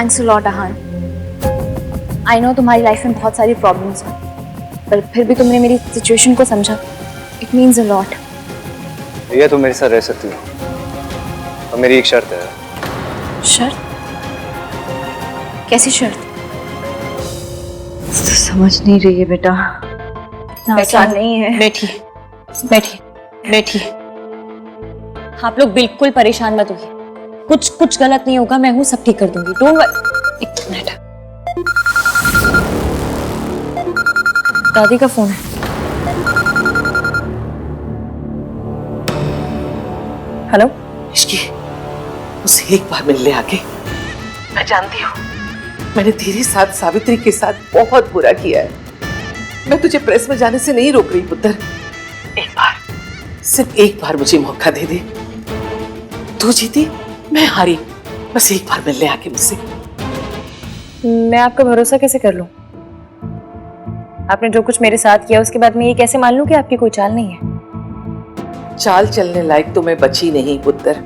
Thanks a lot Ahaan. I know तुम्हारी life में बहुत सारी प्रॉब्लम्स हैं, पर फिर भी तुमने मेरी सिचुएशन को समझा। It means a lot. भैया तुम मेरे साथ रह सकती हो, और मेरी एक शर्त है। शर्त? कैसी शर्त? तो समझ नहीं रही है बेटा। आसान नहीं है। बैठिए बैठिए बैठिए। आप लोग बिल्कुल परेशान मत होइए, कुछ गलत नहीं होगा, मैं हूं, सब ठीक कर दूंगी। Don't worry. एक मिनट, दादी का फोन है। हेलो इश्की, उसे एक बार मिलने आके। मैं जानती हूँ मैंने तेरे साथ सावित्री के साथ बहुत बुरा किया है। मैं तुझे प्रेस में जाने से नहीं रोक रही पुत्र। एक बार, सिर्फ एक बार मुझे मौका दे दे। तू जीती, मैं हारी। बस एक बार मिलने आके मुझसे। मैं आपका भरोसा कैसे कर लूं? आपने जो कुछ मेरे साथ किया उसके बाद मैं ये कैसे मान लूं कि आपकी कोई चाल नहीं है? चाल चलने लायक तो मैं बची नहीं पुत्र,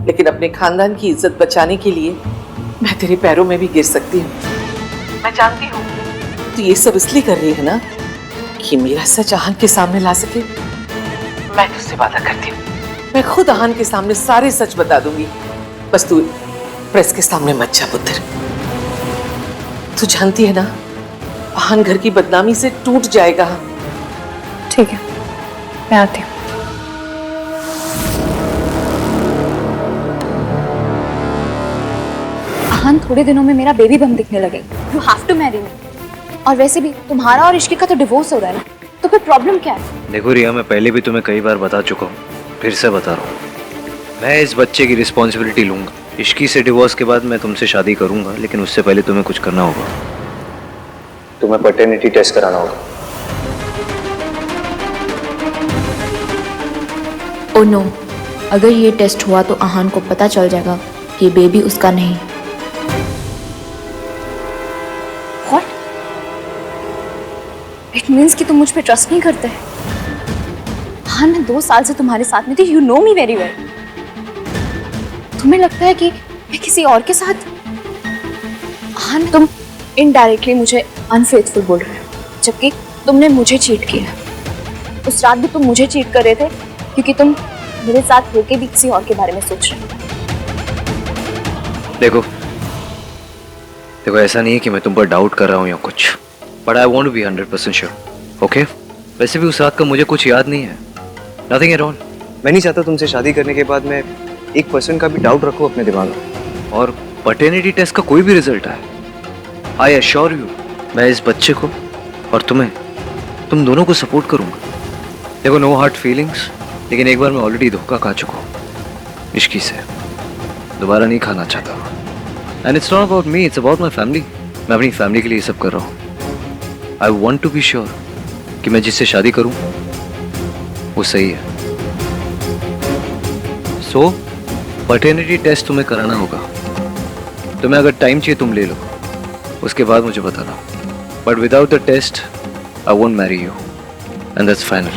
लेकिन अपने खानदान की इज्जत बचाने के लिए मैं तेरे पैरों में भी गिर सकती हूँ। मैं जानती हूँ तू ये सब इसलिए कर रही है ना कि मेरा सच आहान के सामने ला सके। मैं तुझसे वादा करती हूँ, मैं खुद आहान के सामने सारे सच बता दूंगी। बस तू प्रेस के सामने मत जा पुत्र। तू जानती है ना, आहान घर की बदनामी से टूट जाएगा। ठीक है, मैं आती हूँ। आहान थोड़े दिनों में मेरा बेबी बम दिखने लगेगा। You have to marry me. और वैसे भी तुम्हारा और इश्की का तो डिवोर्स हो रहा है ना, तो फिर प्रॉब्लम क्या है? देखो रिया, मैं पहले भी तुम्हें कई बार बता चुका हूँ, फिर से बता रहा हूँ। मैं इस बच्चे की रिस्पॉन्सिबिलिटी लूंगा। इश्की से डिवोर्स के बाद मैं तुमसे शादी करूंगा, लेकिन उससे पहले तुम्हें कुछ करना होगा। तुम्हें पैटर्निटी टेस्ट कराना होगा। ओ नो, अगर ये टेस्ट हुआ तो आहान को पता चल जाएगा कि बेबी उसका नहीं। What? It means कि तुम मुझ पे ट्रस्ट नहीं करते। आहान, मैं 2 साल से तुम्हारे साथ में थी। You know me very well. तुम्हें लगता है कि मैं किसी और के साथ? आहान, तुम इनडायरेक्टली मुझे अनफेथफुल बोल रहे हो, जबकि तुमने मुझे चीट किया। उस रात भी तुम मुझे चीट कर रहे थे क्योंकि तुम मेरे साथ होके भी किसी और के बारे में सोच रहे हो। देखो ऐसा नहीं है कि मैं तुम पर डाउट कर रहा हूँ या कुछ, but I want be 100% sure. Okay? वैसे भी उस रात का मुझे कुछ याद नहीं है, नथिंग एट ऑल। मैं नहीं चाहता तुमसे शादी करने के बाद मैं 1% का भी डाउट रखूं अपने दिमाग में, और पैटर्निटी टेस्ट का कोई भी रिजल्ट आए, आई एश्योर यू, मैं इस बच्चे को और तुम दोनों को सपोर्ट करूंगा। देखो, नो हार्ट फीलिंग्स, लेकिन एक बार मैं ऑलरेडी धोखा खा चुका हूँ इश्की से, दोबारा नहीं खाना चाहता। And it's not about me, it's about my family. मैं अपनी फैमिली के लिए सब कर रहा हूँ। I want to be sure कि मैं जिससे शादी करूँ वो सही है। सो पैटर्निटी टेस्ट तुम्हें कराना होगा। तुम्हें अगर टाइम चाहिए तुम ले लो, उसके बाद मुझे बताना, but without the test I won't marry you, and that's final.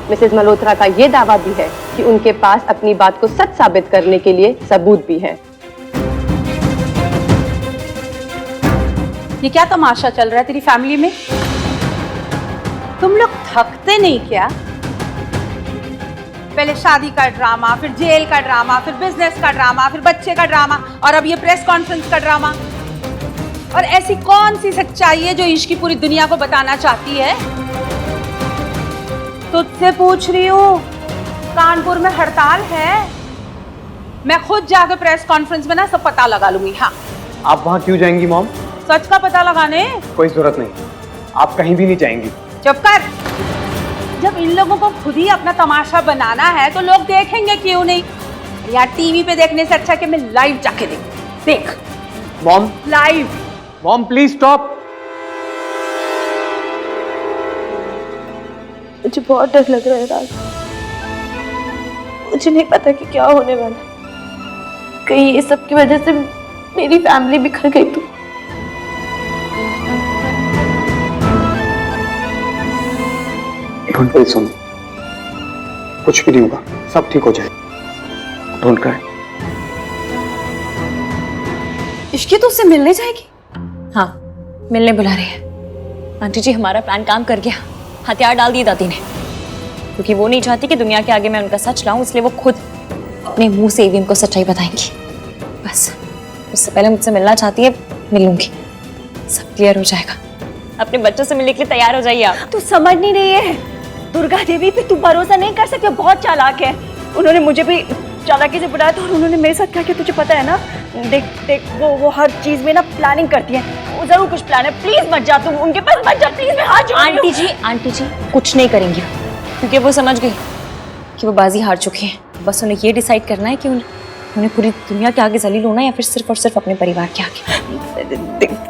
Mrs Malhotra का ये दावा भी है कि उनके पास अपनी बात को सच साबित करने के लिए सबूत भी है। ये क्या तमाशा चल रहा है तेरी फैमिली में? तुम लोग थकते नहीं क्या? पहले शादी का ड्रामा, फिर जेल का ड्रामा, फिर बिजनेस का ड्रामा, फिर बच्चे का ड्रामा, और अब ये प्रेस कॉन्फ्रेंस का ड्रामा। और ऐसी कौन सी सच्चाई है जो इश्की पूरी दुनिया को बताना चाहती है? तुझसे पूछ रही हूँ, कानपुर में हड़ताल है। मैं खुद जाकर प्रेस कॉन्फ्रेंस में ना सब पता लगा लूंगी। हाँ, आप वहाँ क्यों जाएंगी मॉम? सच का पता लगाने। कोई जरूरत नहीं, आप कहीं भी नहीं जाएंगी। चुप कर। जब इन लोगों को खुद ही अपना तमाशा बनाना है तो लोग देखेंगे क्यों नहीं? यार, टीवी पे देखने से अच्छा कि मैं लाइव जाके देख। Mom, live. Mom please stop. मुझे बहुत डर लग रहा है राज। मुझे नहीं पता कि क्या होने वाला है। कहीं ये सब की वजह से मेरी फैमिली बिखर गई तो। डोंट वरी सुन, कुछ भी नहीं होगा, सब ठीक हो जाएगा। Don't cry. इश्की तो उससे मिलने जाएगी? हाँ, मिलने बुला रही है। आंटी जी, हमारा प्लान काम कर गया। हथियार डाल दिए दादी ने, क्योंकि वो नहीं चाहती कि दुनिया के आगे मैं उनका सच लाऊं, इसलिए वो खुद अपने मुंह से ईवीएम को सच्चाई बताएंगी। बस उससे पहले मुझसे मिलना चाहती है, मिल लूंगी, सब क्लियर हो जाएगा। अपने बच्चों से मिलने के लिए तैयार हो जाइए आप। तू समझ नहीं रही है, दुर्गा देवी पे तू भरोसा नहीं कर सकते, बहुत चालाक है। उन्होंने मुझे भी चालाकी से बुलाया था और उन्होंने मेरे साथ क्या किया तुझे पता है ना? देख देख, वो हर चीज में ना प्लानिंग करती है, वो जरूर कुछ प्लान है। प्लीज मत जा, तुम उनके पास मत जा प्लीज, मैं हाथ जोड़ रही हूं। आंटी जी कुछ नहीं करेंगी, क्योंकि वो समझ गई कि वो बाजी हार चुकी है। बस उन्हें ये डिसाइड करना है कि उन्हें पूरी दुनिया के आगे जलील होना है या फिर सिर्फ और सिर्फ अपने परिवार के आगे।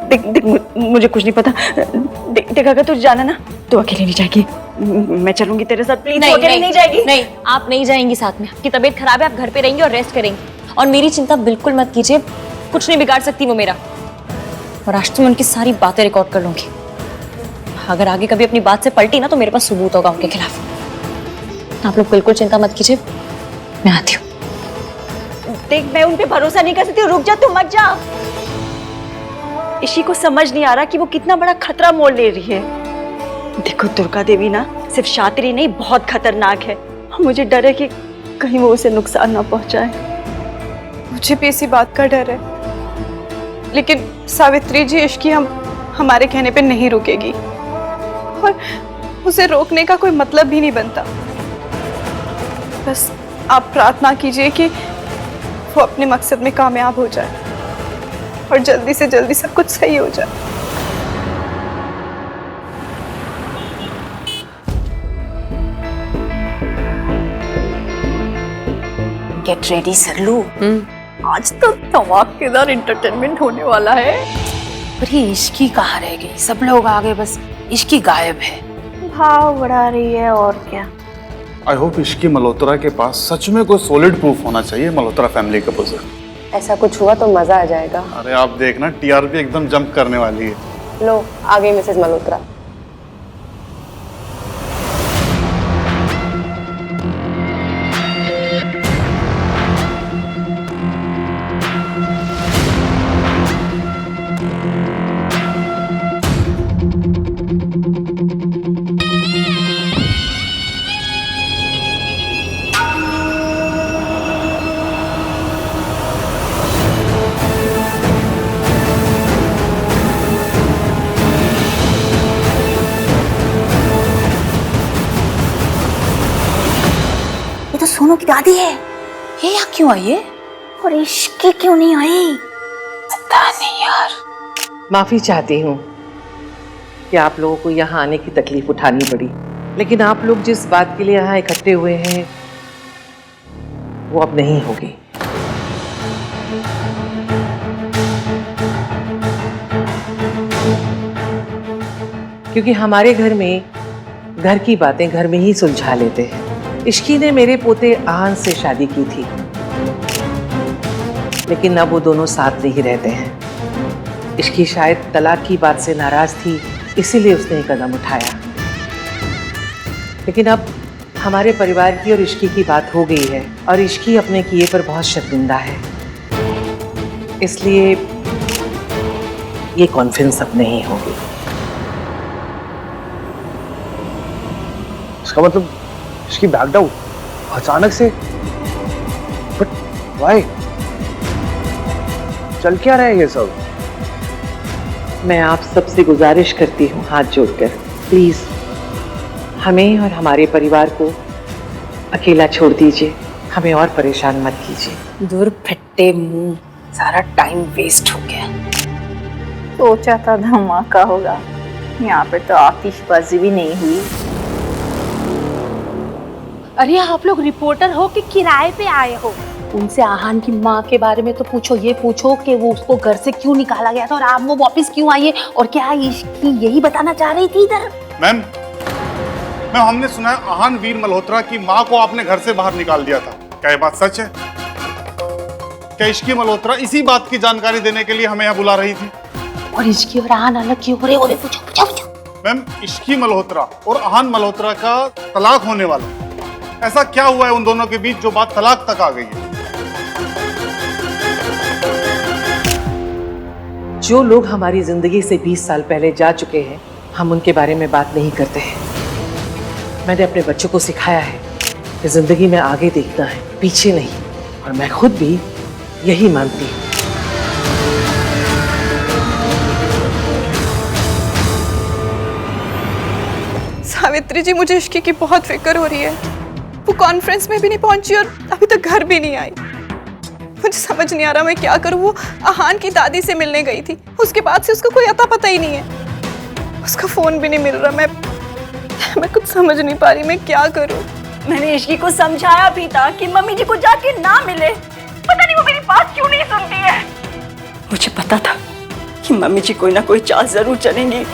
देख मुझे कुछ नहीं पता। देख अगर तुझे जाना ना तो अकेले नहीं जाएगी, मैं चलूंगी तेरे साथ। प्लीज नहीं, अकेले नहीं जाएगी। नहीं, आप नहीं जाएंगी साथ में। आपकी तबीयत खराब है, आप घर पे रहेंगी और रेस्ट करेंगी। और मेरी चिंता बिल्कुल मत कीजिए, कुछ नहीं बिगाड़ सकती वो मेरा। और आज तो मैं उनकी सारी बातें रिकॉर्ड कर लूंगी। अगर आगे कभी अपनी बात से पलटी ना तो मेरे पास सबूत होगा उनके खिलाफ। आप लोग बिल्कुल चिंता मत कीजिए, मैं आती हूँ। देख मैं उन पे भरोसा नहीं कर सकती, रुक जा, तू मत जा। इसी को समझ नहीं आ रहा कि वो कितना बड़ा खतरा मोल ले रही है। देखो दुर्गा देवी ना सिर्फ शातिर नहीं, बहुत खतरनाक है। मुझे डर है कि कहीं वो उसे नुकसान ना पहुंचाए। मुझे भी इसी बात का डर है, लेकिन सावित्री जी इश्की हमारे कहने पे नहीं रुकेगी और उसे रोकने का कोई मतलब भी नहीं बनता। बस आप प्रार्थना कीजिए कि वो अपने मकसद में कामयाब हो जाए और जल्दी से जल्दी सब कुछ सही हो जाए। गेट रेडी सरलू, आज तो धमाकेदार एंटरटेनमेंट होने वाला है। पर ये इश्की कहाँ रह गई? सब लोग आ गए, बस इश्की गायब है। भाव बढ़ा रही है और क्या। आई होप इश्की मल्होत्रा के पास सच में कोई सॉलिड प्रूफ होना चाहिए मल्होत्रा फैमिली का पोजीशन। ऐसा कुछ हुआ तो मजा आ जाएगा। अरे आप देखना, टीआरपी एकदम जंप करने वाली है। लो आ गई मिसेस मल्होत्रा। ये तो सोनू की दादी है। ये यहाँ क्यों आई है? और इश्की क्यों नहीं आई? पता नहीं यार। माफी चाहती हूँ कि आप लोगों को यहाँ आने की तकलीफ उठानी पड़ी, लेकिन आप लोग जिस बात के लिए यहाँ इकट्ठे हुए हैं वो अब नहीं होगी। क्योंकि हमारे घर में घर की बातें घर में ही सुलझा लेते हैं। इश्की ने मेरे पोते आहान से शादी की थी, लेकिन अब वो दोनों साथ नहीं रहते हैं। इश्की शायद तलाक की बात से नाराज थी, इसीलिए उसने एक कदम उठाया। लेकिन अब हमारे परिवार की और इश्की की बात हो गई है और इश्की अपने किए पर बहुत शर्मिंदा है, इसलिए ये कॉन्फ्रेंस अब नहीं होगी। इसका मतलब इसकी बैक आउट अचानक से, बट व्हाई? चल क्या रहा है ये सब? मैं आप सबसे गुजारिश करती हूँ हाथ जोड़कर, प्लीज हमें और हमारे परिवार को अकेला छोड़ दीजिए, हमें और परेशान मत कीजिए। दूर फट्टे मुंह, सारा टाइम वेस्ट हो गया। सोचा था धमाका होगा, यहाँ पे तो आतिशबाजी भी नहीं हुई। अरे आप लोग रिपोर्टर हो कि किराए पे आए हो? उनसे आहान की माँ के बारे में तो पूछो, ये पूछो कि वो उसको घर से क्यों निकाला गया था और आप वो वापस क्यों आई है, और क्या इश्की यही बताना चाह रही थी इधर? मैम हमने सुना है आहान वीर मल्होत्रा की माँ को आपने घर से बाहर निकाल दिया था, क्या ये बात सच है? क्या इश्की मल्होत्रा इसी बात की जानकारी देने के लिए हमें यहाँ बुला रही थी? और इश्की और आहान अलग क्यों हो रहे? और पूछो पूछो पूछो। मैम इश्की मल्होत्रा और आहान मल्होत्रा का तलाक होने वाला, ऐसा क्या हुआ है उन दोनों के बीच जो बात तलाक तक आ गई है? जो लोग हमारी जिंदगी से 20 साल पहले जा चुके हैं, हम उनके बारे में बात नहीं करते हैं। मैंने अपने बच्चों को सिखाया है कि जिंदगी में आगे देखना है, पीछे नहीं, और मैं खुद भी यही मानती हूँ। सावित्री जी, मुझे इश्की की बहुत फिक्र हो रही है। वो कॉन्फ्रेंस में भी नहीं पहुंची और अभी तक घर भी नहीं आई। मुझे समझ नहीं आ रहा मैं क्या करूं। वो आहान की दादी से मिलने गई थी, उसके बाद से उसका कोई अता पता ही नहीं है। उसका फोन भी नहीं मिल रहा। मैं कुछ समझ नहीं पा रही मैं क्या करूं। मैंने इश्की को समझाया भी था कि मम्मी जी को जाके ना मिले, पता नहीं वो मेरी बात क्यों नहीं सुनती है। मुझे पता था कि मम्मी जी कोई ना कोई चाल जरूर चलेंगी।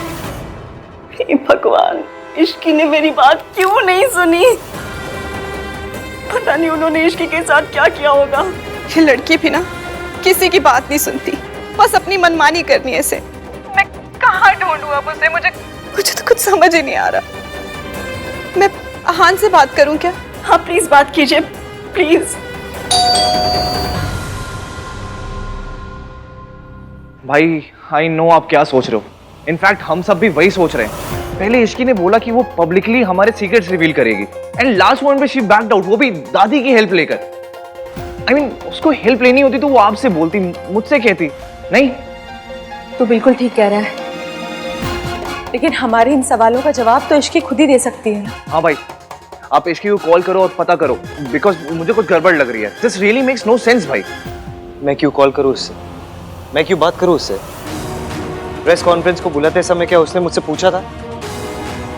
हे भगवान, इश्की ने मेरी बात क्यों नहीं सुनी। पता नहीं उन्होंने इश्की के साथ क्या किया होगा। ये लड़की भी ना किसी की बात नहीं सुनती, बस अपनी मनमानी करनी है इसे। मैं कहाँ ढूंढूं अब उसे? मुझे तो कुछ समझ ही नहीं आ रहा। मैं आहान से बात करूं क्या? हाँ प्लीज बात कीजिए, प्लीज। भाई आई नो आप क्या सोच रहे हो। इनफैक्ट हम सब भी वही सोच रहे हैं। पहले इश्की ने बोला कि वो पब्लिकली हमारे सीक्रेट्स रिवील करेगी, एंड लास्ट मोमेंट पे शी बैक्ड आउट, वो भी दादी की हेल्प लेकर। I mean, उसको हेल्प लेनी होती तो वो आपसे बोलती, मुझसे कहती नहीं। तो बिल्कुल ठीक कह रहा है, लेकिन हमारे इन सवालों का जवाब तो इश्की खुद ही दे सकती है। हाँ भाई, आप इश्की को कॉल करो और पता करो, बिकॉज मुझे कुछ गड़बड़ लग रही है। This really makes no sense भाई। मैं क्यों कॉल करूं उससे? मैं क्यों बात करूं उससे? प्रेस कॉन्फ्रेंस को बुलाते समय क्या उसने मुझसे पूछा था?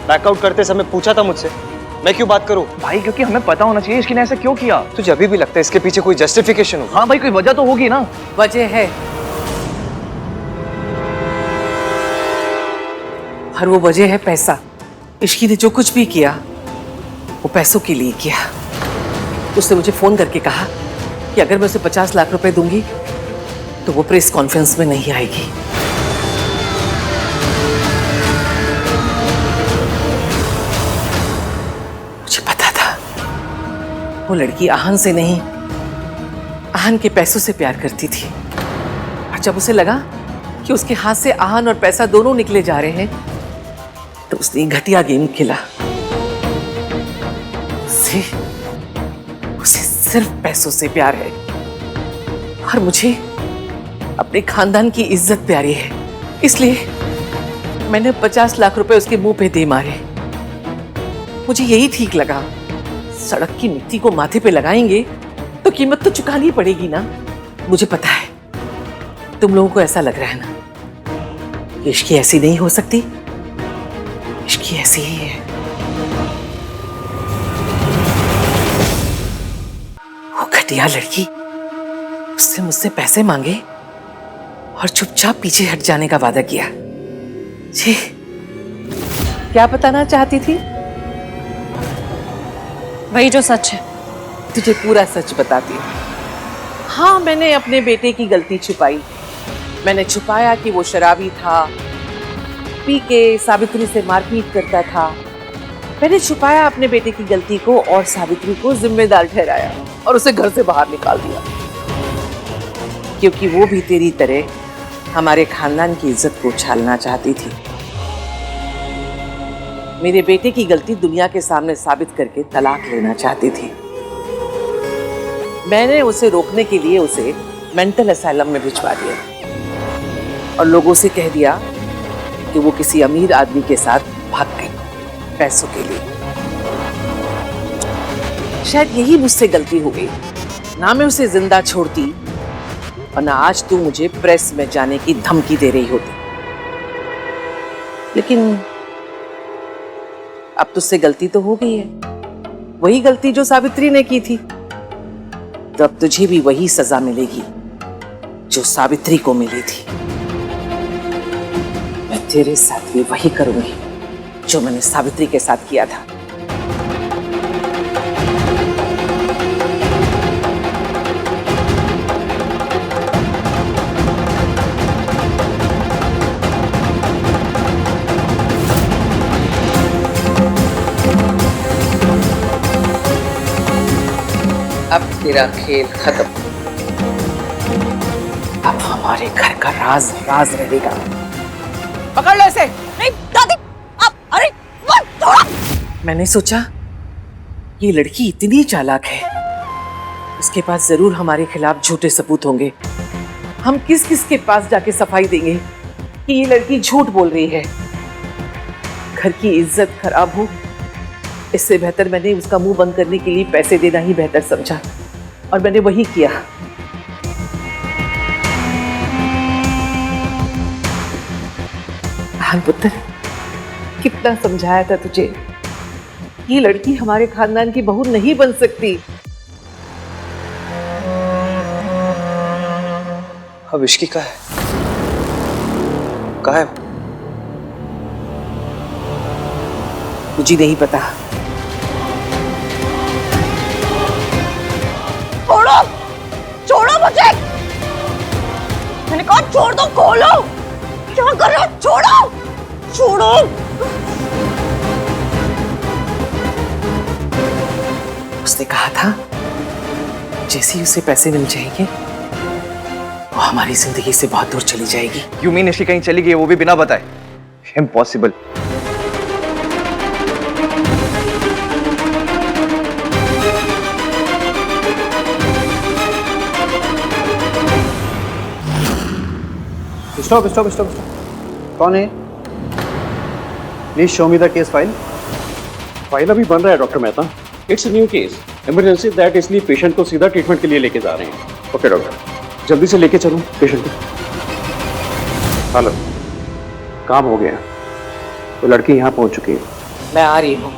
बैकआउट करते समय पूछा था मुझसे? मैं क्यों बात करूं? भाई क्योंकि हमें पता होना चाहिए इसकी ने ऐसा क्यों किया। तुझे अभी भी लगता है इसके पीछे कोई जस्टिफिकेशन हो? हाँ भाई, कोई वजह तो होगी ना। वजह है, और वो वजह है पैसा। इश्की ने जो कुछ भी किया वो पैसों के लिए किया। उसने मुझे फोन करके कहा कि अगर मैं उसे 50 लाख रुपए दूंगी तो वो प्रेस कॉन्फ्रेंस में नहीं आएगी। मुझे पता था वो लड़की आहान से नहीं, आहान के पैसों से प्यार करती थी। और जब उसे लगा कि उसके हाथ से आहान और पैसा दोनों निकले जा रहे हैं, तो उसने एक घटिया गेम खेला। उसे सिर्फ पैसों से प्यार है, और मुझे अपने खानदान की इज्जत प्यारी है। इसलिए मैंने 50 लाख रुपए उसके मुंह पे दे मारे। मुझे यही ठीक लगा। सड़क की मिट्टी को माथे पे लगाएंगे तो कीमत तो चुकानी पड़ेगी ना। मुझे पता है तुम लोगों को ऐसा लग रहा है ना, इश्की ऐसी नहीं हो सकती। इश्की ऐसी ही है। वो घटिया लड़की, उसने मुझसे पैसे मांगे और चुपचाप पीछे हट जाने का वादा किया। जी, क्या बताना चाहती थी? वही जो सच है। तुझे पूरा सच बताती हूँ। हाँ, मैंने अपने बेटे की गलती छुपाई। मैंने छुपाया कि वो शराबी था, पी के सावित्री से मारपीट करता था। मैंने छुपाया अपने बेटे की गलती को और सावित्री को जिम्मेदार ठहराया और उसे घर से बाहर निकाल दिया, क्योंकि वो भी तेरी तरह हमारे खानदान की इज्जत को उछालना चाहती थी। मेरे बेटे की गलती दुनिया के सामने साबित करके तलाक लेना चाहती थी। मैंने उसे रोकने के लिए उसे मेंटल असाइलम में भिजवा दिया और लोगों से कह दिया कि वो किसी अमीर आदमी के साथ भाग गई पैसों के लिए। शायद यही मुझसे गलती हो गई। ना मैं उसे जिंदा छोड़ती और ना आज तू मुझे प्रेस में जाने की धमकी दे रही होती। लेकिन अब तुझसे गलती तो हो गई है, वही गलती जो सावित्री ने की थी। तो अब तुझे भी वही सजा मिलेगी जो सावित्री को मिली थी। मैं तेरे साथ भी वही करूंगी जो मैंने सावित्री के साथ किया था। मेरा खेल खत्म। अब हमारे घर का राज राज रहेगा। पकड़ लो इसे। नहीं दादी, आप अरे मत छोड़ो। मैंने सोचा ये लड़की इतनी चालाक है, इसके पास जरूर हमारे खिलाफ झूठे सबूत होंगे। हम किस किस के पास जाके सफाई देंगे कि ये लड़की झूठ बोल रही है। घर की इज्जत खराब हो, इससे बेहतर मैंने उसका मुंह बंद करने के लिए पैसे देना ही बेहतर समझा, और मैंने वही किया। हाँ पुत्र, कितना समझाया था तुझे, ये लड़की हमारे खानदान की बहू नहीं बन सकती। अब इश्की का है, कहाँ है? मुझे नहीं पता। छोड़ो, छोड़ो मुझे। मैंने कहा छोड़ दो, खोलो। क्या कर रहे हो? छोड़ो, छोड़ो। उसने कहा था जैसे ही उसे पैसे मिल जाएंगे वो हमारी जिंदगी से बहुत दूर चली जाएगी। यू मीन इश्की कहीं चली गई, वो भी बिना बताए? Impossible. Stop stop stop stop. कौन है? Please show me the case file. File अभी बन रहा है doctor Mehta. It's new case, emergency that, इसलिए पेशेंट को सीधा ट्रीटमेंट के लिए लेके जा रहे हैं। ओके डॉक्टर, जल्दी से लेके चलो पेशेंट को। हेलो, काम हो गया, वो लड़की यहाँ पहुंच चुकी है। मैं आ रही हूँ,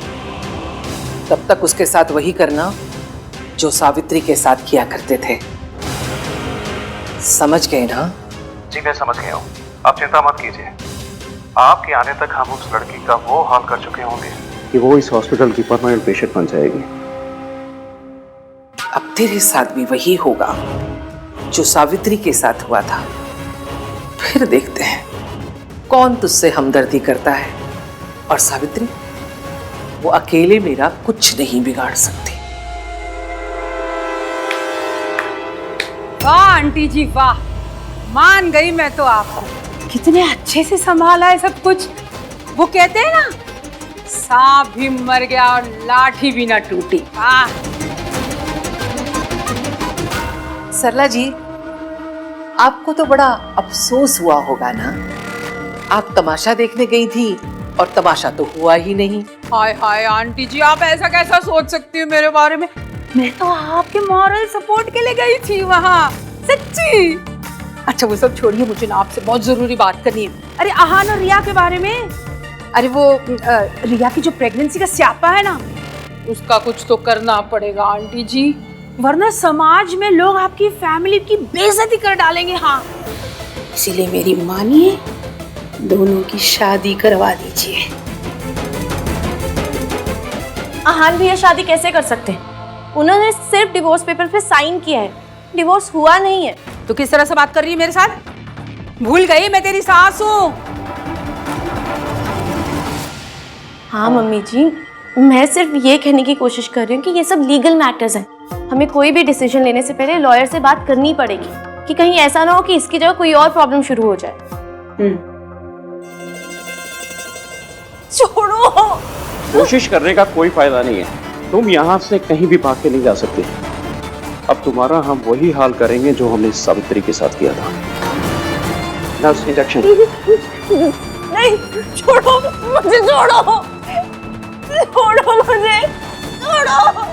तब तक उसके साथ वही करना जो सावित्री के साथ किया करते थे। समझ गए ना? जी मैं समझ गया हूँ, आप चिंता मत कीजिए। आपके आने तक हम उस लड़की का वो हाल कर चुके होंगे कि वो इस हॉस्पिटल की परमानेंट पेशेंट बन जाएगी। अब तेरे साथ भी वही होगा जो सावित्री के साथ हुआ था। फिर देखते हैं कौन तुझसे हमदर्दी करता है, और सावित्री वो अकेले मेरा कुछ नहीं बिगाड़ सकती। वाह आंटी जी वाह, मान गई मैं तो आपको। कितने अच्छे से संभाला है सब कुछ। वो कहते हैं ना, सांप भी मर गया और लाठी भी ना टूटी। वाह। सरला जी, आपको तो बड़ा अफसोस हुआ होगा ना? आप तमाशा देखने गई थी और तमाशा तो हुआ ही नहीं। हाय हाय आंटी जी, आप ऐसा कैसा सोच सकती हो मेरे बारे में? मैं तो आपके मॉरल सपोर्ट के लिए गई थी वहाँ, सच्ची। अच्छा वो सब छोड़िए, मुझे ना आपसे बहुत जरूरी बात करनी है। अरे आहान और रिया के बारे में। अरे वो रिया की जो प्रेगनेंसी का स्यापा है ना, उसका कुछ तो करना पड़ेगा आंटी जी, वरना समाज में लोग आपकी फैमिली की बेइज्जती कर डालेंगे। हाँ, इसीलिए मेरी मानिए, दोनों की शादी करवा दीजिए। आहान भैया शादी कैसे कर सकते हैं? उन्होंने सिर्फ डिवोर्स पेपर पे साइन किया है, डिवोर्स हुआ नहीं है। तो किस तरह से बात कर रही है मेरे साथ? भूल गई मैं तेरी सास हूँ। हाँ मम्मी जी, मैं सिर्फ ये कहने की कोशिश कर रही हूँ कि ये सब लीगल मैटर्स हैं। हमें कोई भी डिसीजन लेने से पहले लॉयर से बात करनी पड़ेगी, कि कहीं ऐसा ना हो कि इसकी जगह कोई और प्रॉब्लम शुरू हो जाए। छोड़ो। कोशिश करने का कोई फायदा नहीं है, तुम यहाँ से कहीं भी भाग के नहीं जा सकते। अब तुम्हारा हम वही हाल करेंगे जो हमने सावित्री के साथ किया था। Nurse injection. नहीं, छोड़ो मुझे, छोड़ो, छोड़ो मुझे, छोड़ो, छोड़ो।